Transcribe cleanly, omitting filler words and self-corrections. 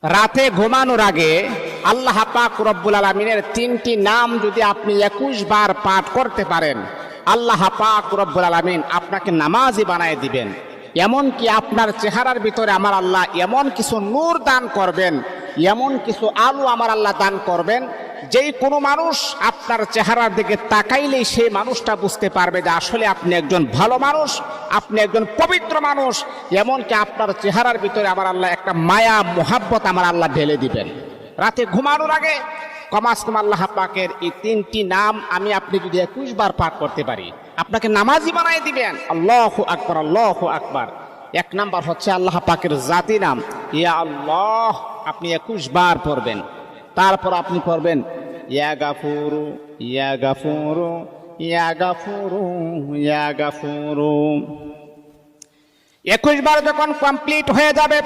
রাতে ঘুমানোর আগে আল্লাহ পাক রব্বুল আলামিনের 3টি নাম যদি আপনি 21 বার পাঠ করতে পারেন, আল্লাহ পাক রব্বুল আলামিন আপনাকে নামাজি বানায় দিবেন। এমনকি আপনার চেহারার ভিতরে আমার আল্লাহ এমন কিছু নূর দান করবেন, এমন কিছু আলো আমার আল্লাহ দান করবেন, যেই কোনো মানুষ আপনার চেহারার দিকে তাকাইলেই সেই মানুষটা বুঝতে পারবে যে আসলে আপনি একজন ভালো মানুষ, আপনি একজন পবিত্র মানুষ। এমনকি আপনার চেহারার ভিতরে আমার আল্লাহ একটা মায়া মোহাব্বত আমার আল্লাহ ঢেলে দিবেন। রাতে ঘুমানোর আগে কমাস কম আল্লাহ পাকের এই 3টি নাম আমি আপনি যদি 21 বার পাঠ করতে পারি, আপনাকে নামাজি বানাই দিবেন। আল্লাহু আকবার, আল্লাহু আকবার। 1 নাম্বার হচ্ছে আল্লাহ পাকের জাতি নাম ইয়া আল্লাহ, আপনি 21 বার পড়বেন। তারপর আপনি পড়বেন ইয়া গাফুরু, ইয়া গাফুরু, ইয়া গাফুরু, ইয়া গাফুরু। 21 বার যখন কমপ্লিট হয়ে যাবে